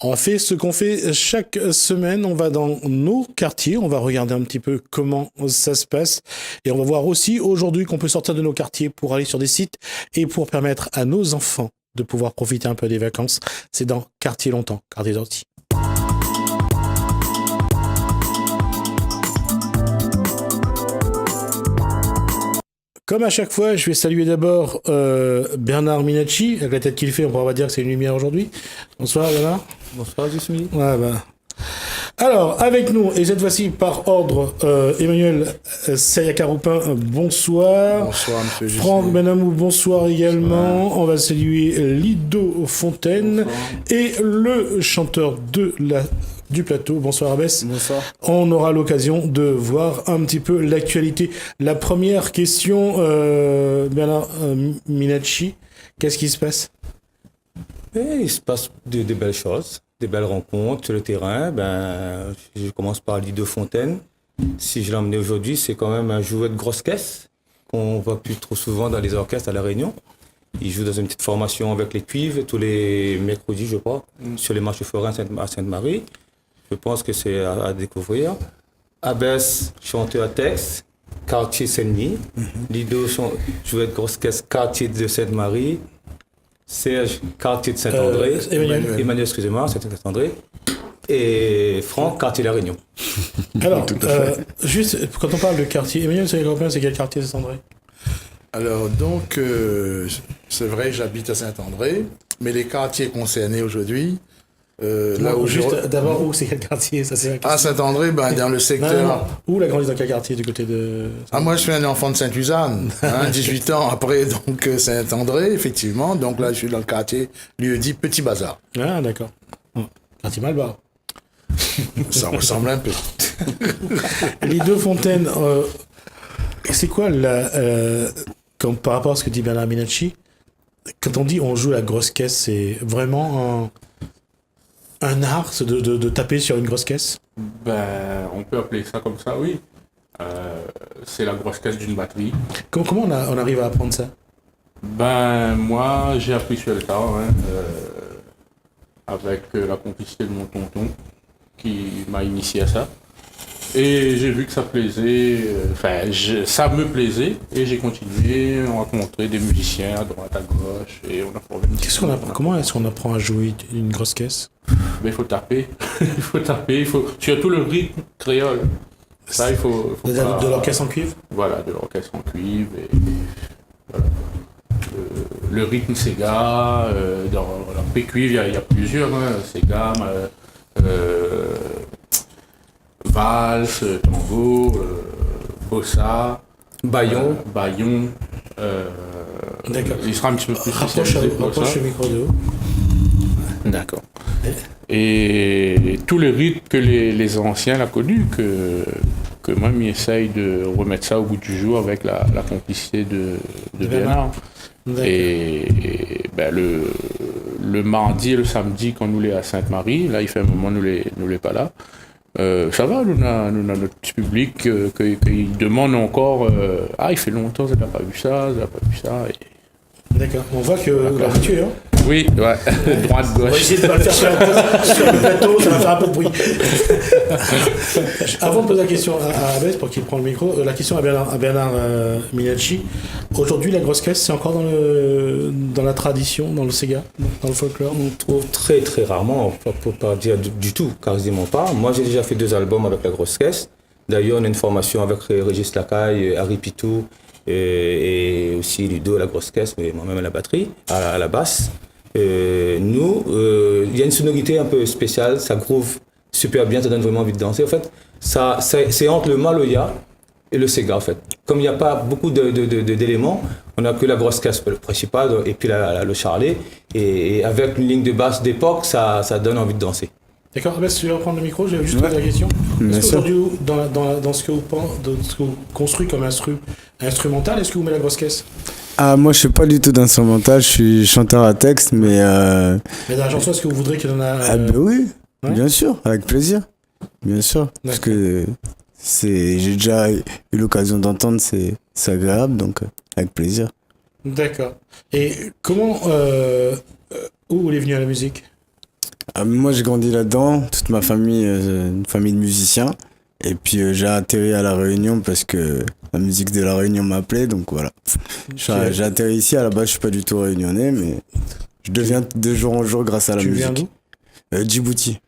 On fait ce qu'on fait chaque semaine. On va dans nos quartiers. On va regarder un petit peu comment ça se passe. Et on va voir aussi aujourd'hui qu'on peut sortir de nos quartiers pour aller sur des sites et pour permettre à nos enfants de pouvoir profiter un peu des vacances. C'est dans Quartier Longtemps, Quartier d'Orty. Comme à chaque fois, je vais saluer d'abord Bernard Minacci. Avec la tête qu'il fait, on pourra dire que c'est une lumière aujourd'hui. Bonsoir Bernard. Bonsoir Jusmi. Ouais, bah. Alors, avec nous, et cette fois-ci par ordre, Emmanuel Sayakaroupin, bonsoir. Bonsoir monsieur Jusmi. Franck Benamou, bonsoir également. Bonsoir. On va saluer Lido Fontaine. Bonsoir. Et le chanteur du plateau. Bonsoir Abbès. Bonsoir. On aura l'occasion de voir un petit peu l'actualité. La première question, Bernard Minacci, qu'est-ce qui se passe? Il se passe de belles choses, des belles rencontres sur le terrain. Je commence par Lido Fontaine. Si je l'ai emmené aujourd'hui, c'est quand même un jouet de grosse caisse qu'on voit plus trop souvent dans les orchestres à La Réunion. Il joue dans une petite formation avec les cuivres tous les mercredis, je crois, sur les marches forains à Sainte-Marie. Je pense que c'est à découvrir. Abbès, chanteur à texte, quartier Saint-Denis. Lido, jouait de grosse caisse, quartier de Sainte-Marie. Serge, quartier de Saint-André. Emmanuel, excusez-moi, Saint-André. Et Franck, quartier La Réunion. Alors, juste, quand on parle de quartier, Emmanuel, c'est quel quartier de Saint-André? Alors, donc, c'est vrai, j'habite à Saint-André, mais les quartiers concernés aujourd'hui, là où juste d'abord où c'est quel quartier ça c'est à Saint-André, dans le secteur. Non. Où la grandi dans quel quartier du côté de moi je suis un enfant de Sainte-Suzanne, 18 ans après donc Saint-André effectivement, donc là je suis dans le quartier lieu dit Petit Bazar. Ah d'accord. Quartier Malbar. Ça ressemble un peu. Les deux fontaines, c'est quoi par rapport à ce que dit Bernard Minacci, quand on dit on joue la grosse caisse, c'est vraiment un art de taper sur une grosse caisse? On peut appeler ça comme ça, oui. C'est la grosse caisse d'une batterie. Comment on arrive à apprendre ça? Moi, j'ai appris sur le tas, avec la complicité de mon tonton, qui m'a initié à ça. Et j'ai vu que ça plaisait, ça me plaisait, et j'ai continué, on a rencontré des musiciens à droite, à gauche, et on a formé une... Comment est-ce qu'on apprend à jouer une grosse caisse? Il faut taper, surtout le rythme créole. Ça, il faut de l'orchestre en cuivre? Voilà, de l'orchestre en cuivre, et voilà. Le rythme Sega, dans la P-cuivre, il y a plusieurs, Sega, valse, tango, bossa, baillon. D'accord. Il sera un petit peu plus rapproche le micro de haut. D'accord. Et tous les rythmes que les anciens l'ont connu, que même ils essayent de remettre ça au goût du jour avec la complicité de Bernard. Et le mardi et le samedi, quand nous est à Sainte-Marie, là il fait un moment nous l'est pas là. Ça va, nous avons notre petit public qui demande encore il fait longtemps, vous n'avez pas vu ça, Et... D'accord, on voit que vous l'avez tué, hein? Oui, ouais, droite, gauche. On va essayer de pas le faire sur le plateau, ça va faire un peu de bruit. Avant de poser la question à Abbès, pour qu'il prenne le micro, la question à Bernard Minacci. Aujourd'hui, la grosse caisse, c'est encore dans la tradition, dans le Sega, dans le folklore? On trouve très très rarement, pour pas dire du tout, quasiment pas. Moi, j'ai déjà fait 2 albums avec la grosse caisse. D'ailleurs, on a une formation avec Régis Lacaille, Harry Pitou, et aussi Ludo à la grosse caisse, mais moi-même à la batterie, à la basse. Il y a une sonorité un peu spéciale, ça groove super bien, ça donne vraiment envie de danser. En fait, c'est entre le Maloya et le Sega, en fait. Comme il n'y a pas beaucoup d'éléments, on n'a que la grosse caisse principale et puis le charlet. Et avec une ligne de basse d'époque, ça donne envie de danser. D'accord, Abbès, tu veux reprendre le micro? J'avais juste posé la question. Est-ce qu'aujourd'hui, dans ce que vous construisez comme instrumental, est-ce que vous mettez la grosse caisse? Moi je suis pas du tout d'instrumental, je suis chanteur à texte, mais Mais dans la chanson, est-ce que vous voudriez qu'il y en a oui, ouais? Bien sûr, avec plaisir. Bien sûr. Parce que j'ai déjà eu l'occasion d'entendre, c'est agréable, donc avec plaisir. D'accord. Et comment où vous est venu à la musique? Moi, j'ai grandi là-dedans. Toute ma famille, une famille de musiciens. Et puis, j'ai atterri à La Réunion parce que la musique de La Réunion m'appelait. Donc, voilà. J'ai atterri ici. À la base, je suis pas du tout réunionnais, mais je deviens de jour en jour grâce à la Tu musique. viens d'où? Djibouti.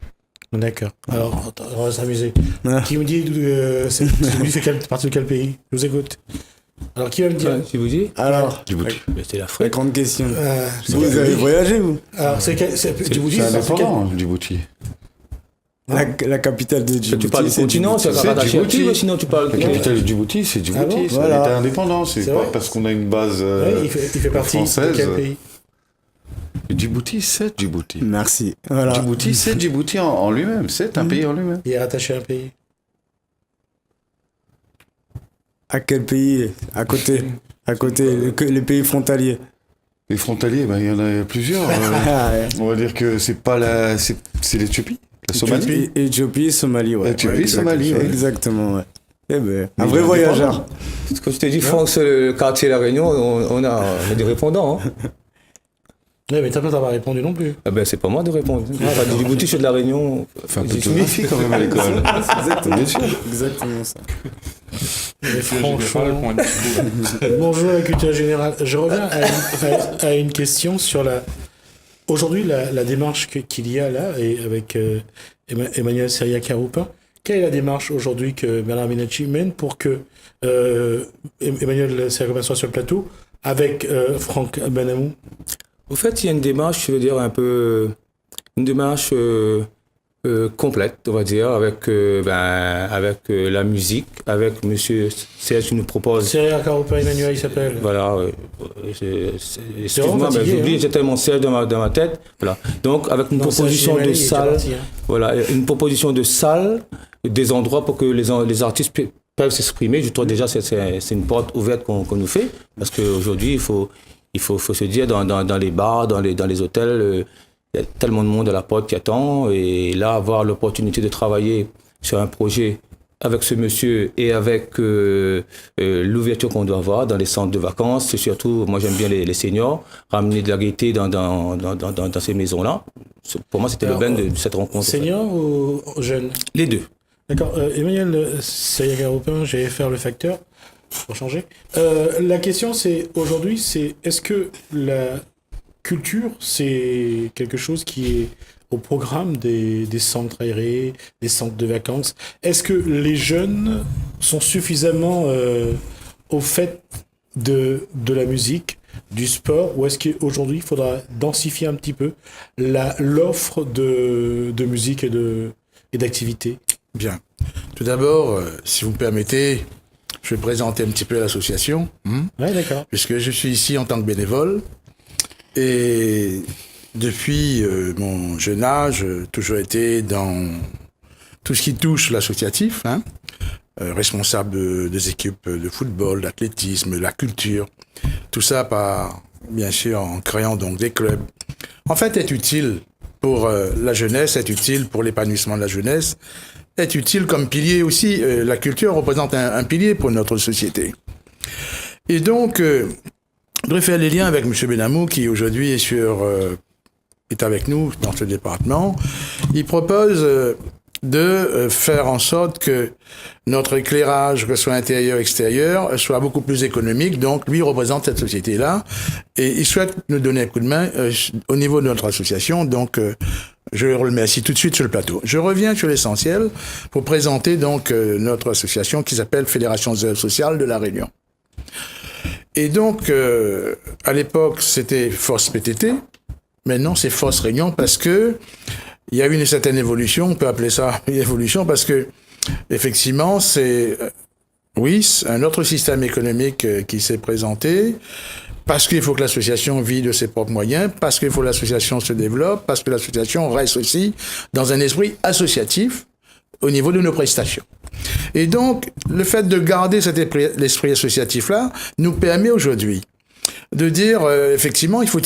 D'accord. Alors, on va s'amuser. Ah. Qui me dit Djibouti fait partie de quel pays? Je vous écoute. Alors, qui va me dire? Tu vous dis Alors, Djibouti. C'est la l'Afrique. grande question. Euh, Vous avez voyagé, vous? Alors, Djibouti, C'est c'est indépendant, Djibouti. La capitale de Djibouti. Tu parles du c'est continent, Djibouti. c'est rattaché à Djibouti. qui, sinon tu parles La capitale de Djibouti, c'est Djibouti. Ah bon c'est Voilà. un État indépendant. C'est C'est pas vrai parce qu'on a une base Ouais, il fait partie française. de quel pays? Djibouti, c'est Djibouti. Merci. Voilà. Djibouti, c'est Djibouti en lui-même. C'est un pays en lui-même. Il est rattaché à un pays. À quel pays? À côté. À côté, les pays frontaliers. Les frontaliers, ben, il y en a plusieurs. Ah, ouais. On va dire que c'est pas c'est l'Éthiopie, la Somalie. Éthiopie, Somalie, ouais. Éthiopie, Ouais, Somalie, ouais. Exactement, ouais. Eh ben, un Mais vrai il est voyageur. Quand je t'ai dit France, c'est le quartier La Réunion, on a des répondants. Hein. Ouais, mais t'as pas répondu non plus. Ah ben, c'est pas moi de répondre. Enfin, du Djibouti, je suis de La Réunion. Fait un peu de géographie quand même à l'école. Bien sûr. Exactement ça. Mais Général, franchement, point de vue. bonjour à la culture générale. Je reviens à une question sur aujourd'hui la démarche qu'il y a là et avec Emmanuel Seria-Caroupin. Quelle est la démarche aujourd'hui que Bernard Menacci mène pour que Emmanuel Seria-Caroupin soit sur le plateau avec Franck Benamou? Au fait, il y a une démarche, je veux dire, une démarche complète, on va dire, avec la musique, avec Monsieur Serge qui nous propose. Seria-Caroupin Emmanuel, il s'appelle. Voilà, excuse-moi, mais fatigué, j'oublie, hein. j'ai tellement Serge dans ma tête. Voilà. Donc, avec une Non, proposition Serge de Emmanuel, il était salle, parti, hein. voilà, une proposition de salle, des endroits pour que les artistes peuvent s'exprimer. Je trouve déjà c'est une porte ouverte qu'on nous fait, parce qu'aujourd'hui, il faut se dire dans les bars, dans les hôtels, il y a tellement de monde à la porte qui attend, et là, avoir l'opportunité de travailler sur un projet avec ce monsieur et avec l'ouverture qu'on doit avoir dans les centres de vacances, c'est surtout, moi j'aime bien les seniors, ramener de la gaieté dans ces maisons-là. Pour moi, c'était le ben de cette rencontre. Senior ou jeune? Les deux. D'accord. Emmanuel Seria-Caroupin, j'allais faire le facteur pour changer. La question, c'est aujourd'hui, est-ce que la culture, c'est quelque chose qui est au programme des centres aérés, des centres de vacances? Est-ce que les jeunes sont suffisamment au fait de la musique, du sport, ou est-ce qu'aujourd'hui, il faudra densifier un petit peu l'offre de musique et d'activité? Bien. Tout d'abord, si vous me permettez, je vais présenter un petit peu l'association, Ouais, d'accord. puisque je suis ici en tant que bénévole. Et depuis mon jeune âge, toujours été dans tout ce qui touche l'associatif, responsable des équipes de football, d'athlétisme, de la culture. Tout ça, bien sûr, en créant donc des clubs. En fait, est utile pour la jeunesse, est utile pour l'épanouissement de la jeunesse, est utile comme pilier aussi. La culture représente un pilier pour notre société. Et donc, je voudrais faire les liens avec M. Benamou, qui aujourd'hui est avec nous dans ce département. Il propose de faire en sorte que notre éclairage, que ce soit intérieur, extérieur, soit beaucoup plus économique. Donc, lui représente cette société-là et il souhaite nous donner un coup de main au niveau de notre association. Donc, je le remercie tout de suite sur le plateau. Je reviens sur l'essentiel pour présenter donc notre association qui s'appelle Fédération des œuvres sociales de La Réunion. Et donc, à l'époque, c'était Force PTT. Maintenant, c'est Force Réunion parce que il y a eu une certaine évolution. On peut appeler ça une évolution parce que, effectivement, c'est un autre système économique qui s'est présenté. Parce qu'il faut que l'association vit de ses propres moyens, parce qu'il faut que l'association se développe, parce que l'association reste aussi dans un esprit associatif au niveau de nos prestations. Et donc, le fait de garder l'esprit associatif-là nous permet aujourd'hui de dire, effectivement, il faut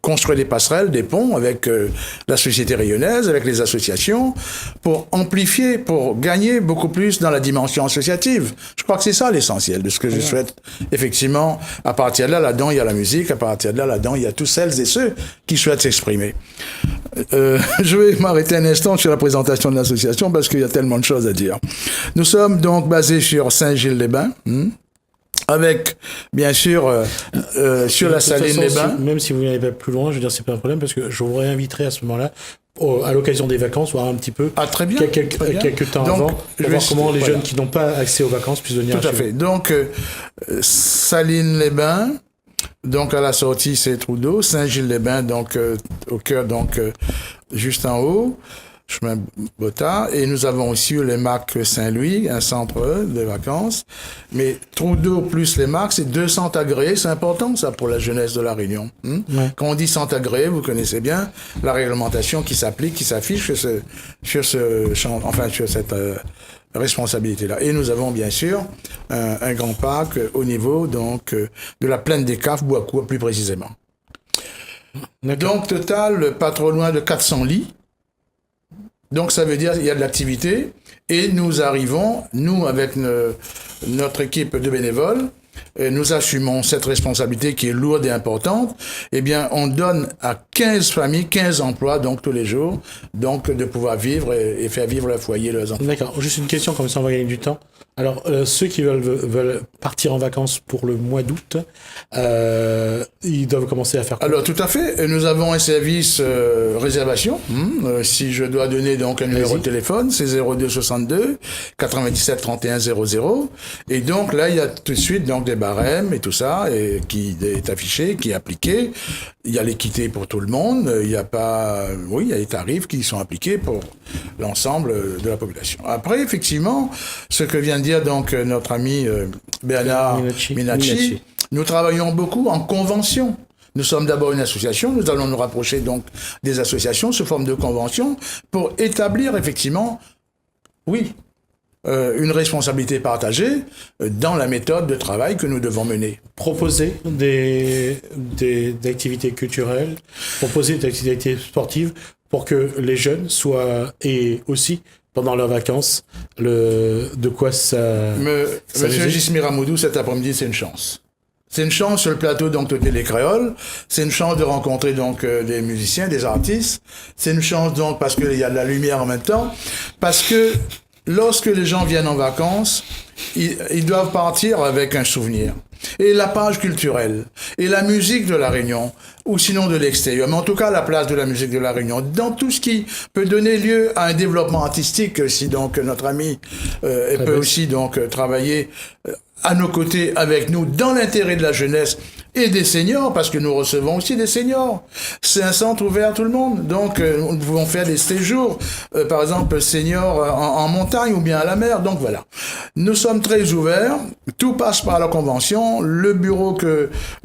construire des passerelles, des ponts avec la société rayonnaise, avec les associations, pour amplifier, pour gagner beaucoup plus dans la dimension associative. Je crois que c'est ça l'essentiel de ce que je souhaite. Effectivement, à partir de là-dedans, il y a la musique, à partir de là-dedans, il y a tous celles et ceux qui souhaitent s'exprimer. Je vais m'arrêter un instant sur la présentation de l'association parce qu'il y a tellement de choses à dire. Nous sommes donc basés sur Saint-Gilles-les-Bains, avec, bien sûr, sur la De toute façon, Saline-les-Bains. même si vous n'allez pas plus loin, je veux dire, c'est pas un problème parce que je vous réinviterai à ce moment-là, à l'occasion des vacances, voir un petit peu Ah, très bien. très bien. quelques temps Donc, avant, je pour vais voir comment les voilà. jeunes qui n'ont pas accès aux vacances puissent venir Tout à chez fait. Donc, Saline-les-Bains, donc à la sortie, c'est Trudeau. Saint-Gilles-les-Bains, donc au cœur, donc juste en haut, chemin Bottard. Et nous avons aussi les Marques Saint-Louis, un centre de vacances. Mais Trudeau plus les Marques, c'est 2 centres agréés. C'est important, ça, pour la jeunesse de la Réunion. Ouais. Quand on dit centre agréé, vous connaissez bien la réglementation qui s'applique, qui s'affiche sur ce champ, enfin, sur cette responsabilité-là. Et nous avons bien sûr un grand parc au niveau donc de la plaine des Caves, Boiscourt plus précisément. D'accord. Donc total, pas trop loin de 400 lits. Donc ça veut dire qu'il y a de l'activité et nous arrivons, nous avec notre équipe de bénévoles, nous assumons cette responsabilité qui est lourde et importante. Eh bien, on donne à 15 familles, 15 emplois, donc tous les jours, donc de pouvoir vivre et faire vivre leur foyer, leurs enfants. D'accord. Juste une question, comme ça on va gagner du temps. Alors, ceux qui veulent partir en vacances pour le mois d'août, ils doivent commencer à faire quoi? Alors, tout à fait. Nous avons un service réservation. Si je dois donner donc un numéro Vas-y. de téléphone, c'est 02 62 97 31 00. Et donc là, il y a tout de suite donc des barèmes et tout ça, et qui est affiché, qui est appliqué. Il y a l'équité pour tout le monde. Il y a pas, oui, il y a les tarifs qui sont appliqués pour l'ensemble de la population. Après, effectivement, ce que vient de dire donc notre ami Bernard Minacci. Nous travaillons beaucoup en convention. Nous sommes d'abord une association, nous allons nous rapprocher donc des associations sous forme de convention pour établir effectivement, oui, une responsabilité partagée dans la méthode de travail que nous devons mener. Proposer des activités culturelles, proposer des activités sportives pour que les jeunes soient, et aussi pendant leurs vacances, de quoi ça... Monsieur Gismir Amoudou, cet après-midi, c'est une chance. C'est une chance sur le plateau donc de Télé Créole. C'est une chance de rencontrer donc des musiciens, des artistes. C'est une chance donc parce qu'il y a de la lumière en même temps. Parce que lorsque les gens viennent en vacances, ils doivent partir avec un souvenir. Et la page culturelle, et la musique de la Réunion, ou sinon de l'extérieur, mais en tout cas la place de la musique de la Réunion, dans tout ce qui peut donner lieu à un développement artistique, si donc notre ami peut aussi donc travailler à nos côtés avec nous dans l'intérêt de la jeunesse et des seniors, parce que nous recevons aussi des seniors. C'est un centre ouvert à tout le monde. Donc, nous pouvons faire des séjours, par exemple, seniors en montagne ou bien à la mer. Donc, voilà. Nous sommes très ouverts. Tout passe par la convention. Le bureau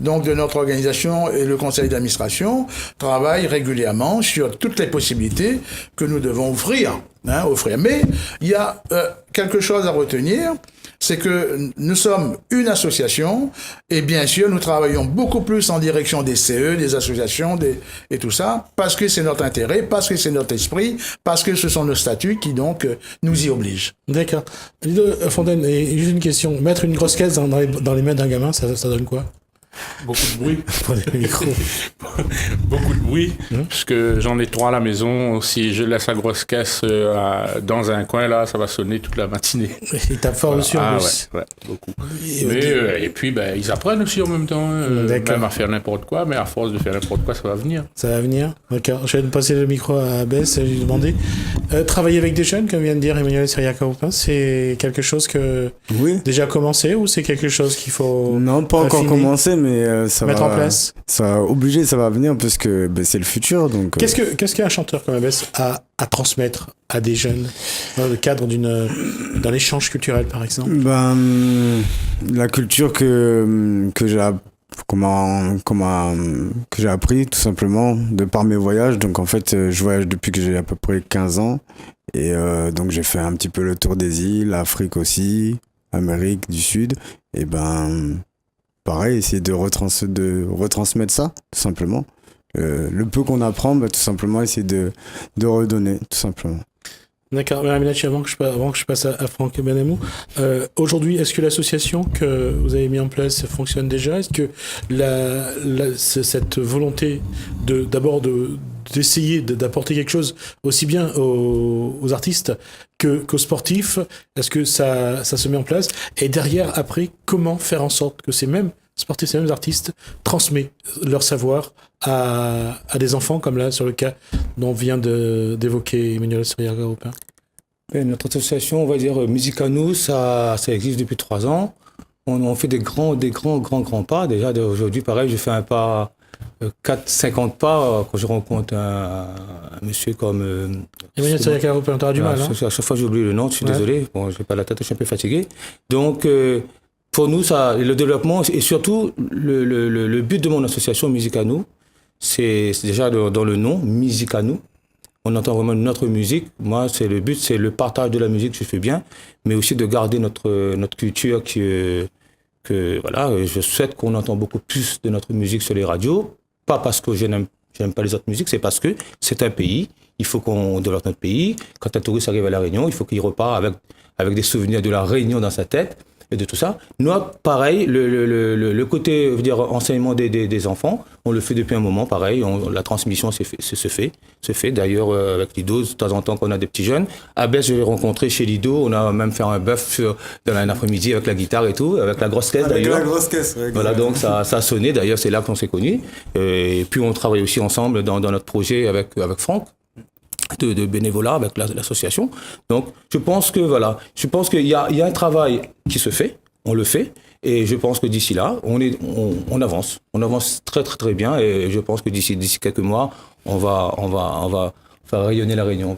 donc, de notre organisation et le conseil d'administration travaillent régulièrement sur toutes les possibilités que nous devons offrir. Mais il y a quelque chose à retenir. C'est que nous sommes une association et bien sûr nous travaillons beaucoup plus en direction des CE, des associations et tout ça, parce que c'est notre intérêt, parce que c'est notre esprit, parce que ce sont nos statuts qui donc nous y obligent. D'accord. Ludo Fontaine, et juste une question. Mettre une grosse caisse dans les mains d'un gamin, ça donne quoi? Beaucoup de bruit. Prenez le micro. Beaucoup de bruit. Parce que j'en ai 3 à la maison. Si je laisse la grosse caisse dans un coin, là, ça va sonner toute la matinée. Il tape fort dessus en Ah plus. ouais, beaucoup. Et Et puis, ils apprennent aussi en même temps. D'accord. Même à faire n'importe quoi, mais à force de faire n'importe quoi, ça va venir. ça va venir. D'accord. Je vais passer le micro à Bess et lui demander. Travailler avec des jeunes, comme vient de dire Emmanuel Siriaca-Aupin, c'est quelque chose que Oui. déjà commencé ou c'est quelque chose qu'il faut Non, pas encore affiner, commencé, mais ça mettre va en place? Ça va obligé, ça va venir parce que c'est le futur. Donc, Qu'est-ce qu'un chanteur comme Bess a à transmettre à des jeunes dans le cadre d'un échange culturel, par exemple? La culture que j'ai que j'ai appris tout simplement de par mes voyages. Donc en fait, je voyage depuis que j'ai à peu près 15 ans et donc j'ai fait un petit peu le tour des îles, Afrique aussi, Amérique du Sud. Et pareil, essayer de retransmettre ça tout simplement. Le peu qu'on apprend, tout simplement essayer de redonner tout simplement. D'accord. Madame Minacci, avant que je passe à Franck Benamou, aujourd'hui, est-ce que l'association que vous avez mis en place fonctionne déjà? Est-ce que cette volonté d'abord de d'essayer d'apporter quelque chose aussi bien aux artistes qu'aux sportifs? Est-ce que ça se met en place? Et derrière, après, comment faire en sorte que ces mêmes sportifs, ces mêmes artistes transmettent leur savoir à des enfants, comme là, sur le cas dont vient d'évoquer Emmanuel Seriaga-Aupin? Notre association, on va dire, Musique à nous, ça existe depuis 3 ans. On fait des grands pas. Déjà, aujourd'hui, pareil, je fais un pas, 50 pas quand je rencontre un monsieur comme... Emmanuel Seriaga-Aupin, t'auras du mal, hein? À chaque fois, j'oublie le nom, je suis désolé. Bon, j'ai pas la tête, je suis un peu fatigué. Donc, pour nous, le développement, et surtout, le but de mon association Musique à nous, c'est déjà dans le nom, Musique à nous. On entend vraiment notre musique. Moi, le but, c'est le partage de la musique, je fais bien, mais aussi de garder notre culture voilà, je souhaite qu'on entend beaucoup plus de notre musique sur les radios. Pas parce que je n'aime pas les autres musiques, c'est parce que c'est un pays. Il faut qu'on développe notre pays. Quand un touriste arrive à La Réunion, il faut qu'il repart avec des souvenirs de La Réunion dans sa tête et de tout ça. Nous, pareil, le côté, je veux dire, enseignement des enfants, on le fait depuis un moment, pareil, la transmission se fait. D'ailleurs, avec Lido, de temps en temps, quand on a des petits jeunes. À Bess, je l'ai rencontré chez Lido, on a même fait un bœuf dans un après-midi avec la guitare et tout, avec la grosse caisse d'ailleurs. Avec la grosse caisse, ouais. Voilà, donc ça a sonné, d'ailleurs, c'est là qu'on s'est connus. Et puis, on travaille aussi ensemble dans notre projet avec Franck. De bénévolat avec l'association. Donc, je pense qu'il y a un travail qui se fait, on le fait, et je pense que d'ici là, on avance. On avance très, très, très bien, et je pense que d'ici quelques mois, on va faire rayonner La Réunion.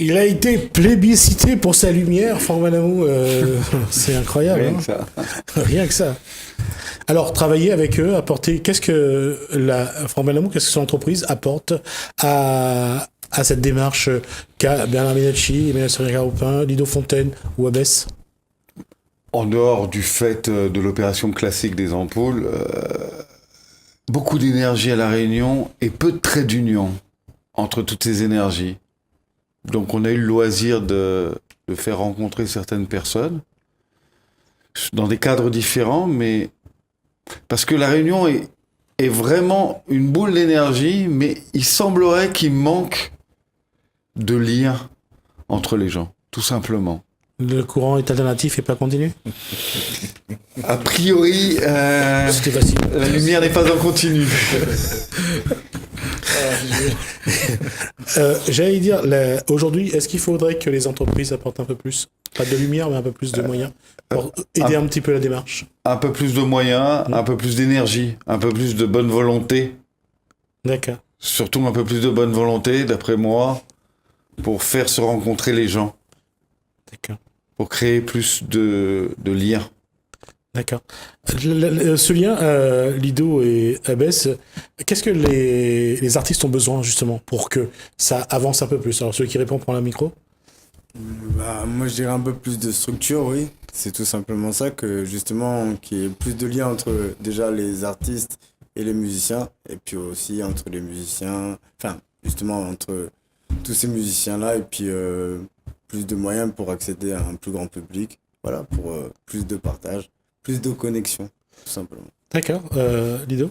Il a été plébiscité pour sa lumière, Franck Malamou. C'est incroyable. Rien hein. que ça. Rien que ça. Alors, travailler avec eux, apporter... Qu'est-ce que Franck Malamou, qu'est-ce que son entreprise apporte à cette démarche qu'a Bernard Minacci, Emmanuel Seriaga-Aupin, Lido Fontaine ou Abès? En dehors du fait de l'opération classique des ampoules, beaucoup d'énergie à La Réunion et peu de traits d'union entre toutes ces énergies. Donc on a eu le loisir de faire rencontrer certaines personnes dans des cadres différents, mais parce que La Réunion est vraiment une boule d'énergie, mais il semblerait qu'il manque de lien entre les gens, tout simplement. Le courant est alternatif et pas continu? A priori, C'était facile. la lumière n'est pas en continu. J'allais dire, aujourd'hui, est-ce qu'il faudrait que les entreprises apportent un peu plus, pas de lumière, mais un peu plus de moyens pour aider un petit peu la démarche? Un peu plus de moyens, un peu plus d'énergie, un peu plus de bonne volonté. D'accord. Surtout un peu plus de bonne volonté, d'après moi, pour faire se rencontrer les gens. D'accord. Pour créer plus de liens. D'accord. Ce lien, Lido et Abès, qu'est-ce que les artistes ont besoin justement pour que ça avance un peu plus? Alors celui qui répond prend le micro. Moi je dirais un peu plus de structure, oui. C'est tout simplement ça, que justement qu'il y ait plus de liens entre déjà les artistes et les musiciens, et puis aussi entre les musiciens, enfin justement entre tous ces musiciens-là, et puis plus de moyens pour accéder à un plus grand public, voilà, pour plus de partage, plus de connexion, tout simplement. D'accord. Lido?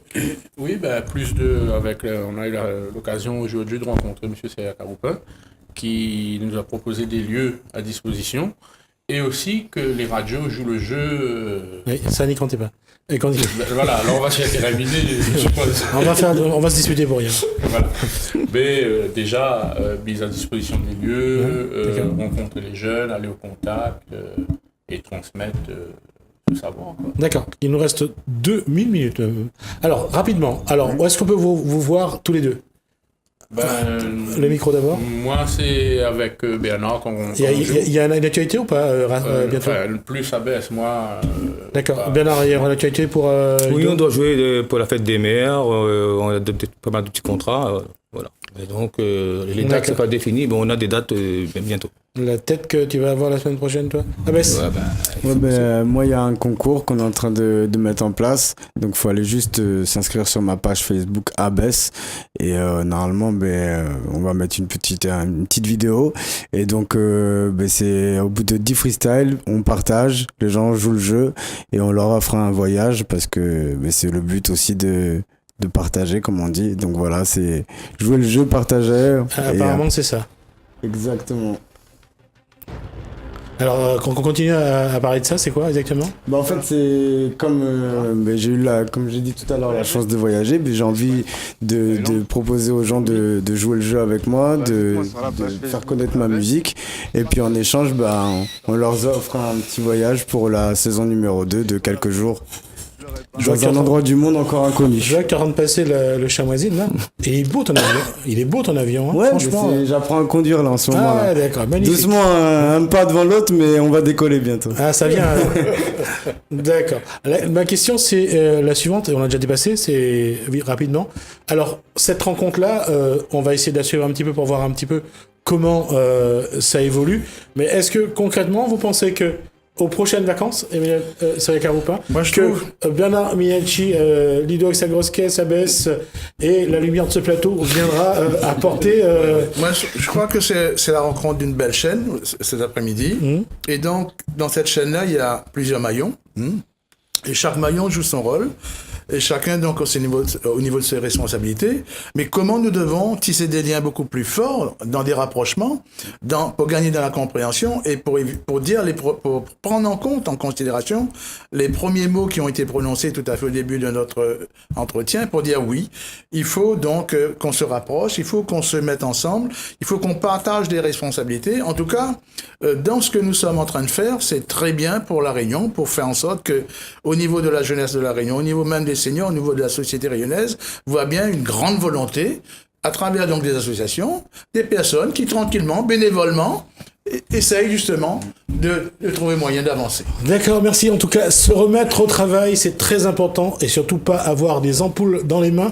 Oui, on a eu l'occasion aujourd'hui de rencontrer M. Seriaga-Aupin, qui nous a proposé des lieux à disposition, et aussi que les radios jouent le jeu. Oui, ça n'y comptez pas. Et quand Voilà, alors on va s'y terminer, je suppose. on va se disputer pour rien. Voilà. Mais déjà, mise à disposition des lieux, rencontrer les jeunes, aller au contact et transmettre le savoir. Quoi. D'accord. Il nous reste 2000 minutes. Alors, rapidement. Alors, où est-ce qu'on peut vous voir tous les deux? Le micro d'abord. Moi, c'est avec Bernard qu'on Il y a une actualité ou pas bientôt? Plus à baisse, moi. D'accord. Bernard, il y aura une actualité pour... Oui, Lido? on doit jouer pour la fête des mères, on a pas mal de petits contrats, voilà. Et donc, les dates, c'est pas défini, mais on a des dates bientôt. La tête que tu vas avoir la semaine prochaine, toi? Abès? Moi, il y a un concours qu'on est en train de mettre en place. Donc, il faut aller juste s'inscrire sur ma page Facebook Abès. Et normalement, on va mettre une petite vidéo. Et donc, c'est au bout de 10 freestyles, on partage, les gens jouent le jeu et on leur offre un voyage parce que c'est le but aussi de partager, comme on dit. Donc voilà, c'est jouer le jeu, partager. Apparemment, c'est ça. Exactement. Alors, quand on continue à parler de ça, c'est quoi exactement? Bah en fait, c'est comme j'ai eu comme j'ai dit tout à l'heure, la chance de voyager. Mais j'ai envie de proposer aux gens de jouer le jeu avec moi, de faire connaître ma musique. Et puis en échange, on leur offre un petit voyage pour la saison numéro 2 de quelques jours. Dans un endroit du monde encore inconnu. Je vois que tu es en train de passer le chamoisine là. Et il est beau ton avion. Il est beau ton avion, hein, Ouais, franchement. J'apprends à conduire là en ce moment. Ah, d'accord, magnifique. Doucement, un pas devant l'autre, mais on va décoller bientôt. Ah, ça vient. D'accord. Ma question, c'est la suivante, et on a déjà dépassé, c'est rapidement. Alors, cette rencontre-là, on va essayer de la suivre un petit peu pour voir un petit peu comment ça évolue. Mais est-ce que concrètement, vous pensez que aux prochaines vacances, Emmanuel Sariakar ou pas, Moi, je que trouve... Bernard Mianchi, Lido avec sa grosse caisse, Abbesse et la lumière de ce plateau viendra apporter... Moi, je crois que c'est la rencontre d'une belle chaîne cet après-midi. Et donc, dans cette chaîne-là, il y a plusieurs maillons. Et chaque maillon joue son rôle. Et chacun, donc, au niveau de ses responsabilités. Mais comment nous devons tisser des liens beaucoup plus forts dans des rapprochements, pour gagner dans la compréhension et pour prendre en considération les premiers mots qui ont été prononcés tout à fait au début de notre entretien pour dire oui, il faut donc qu'on se rapproche, il faut qu'on se mette ensemble, il faut qu'on partage des responsabilités. En tout cas, dans ce que nous sommes en train de faire, c'est très bien pour la Réunion, pour faire en sorte que, au niveau de la jeunesse de la Réunion, au niveau même des seniors, au niveau de la société réunionnaise, voit bien une grande volonté, à travers donc des associations, des personnes qui tranquillement, bénévolement, essayent justement de trouver moyen d'avancer. D'accord, merci. En tout cas, se remettre au travail, c'est très important et surtout pas avoir des ampoules dans les mains.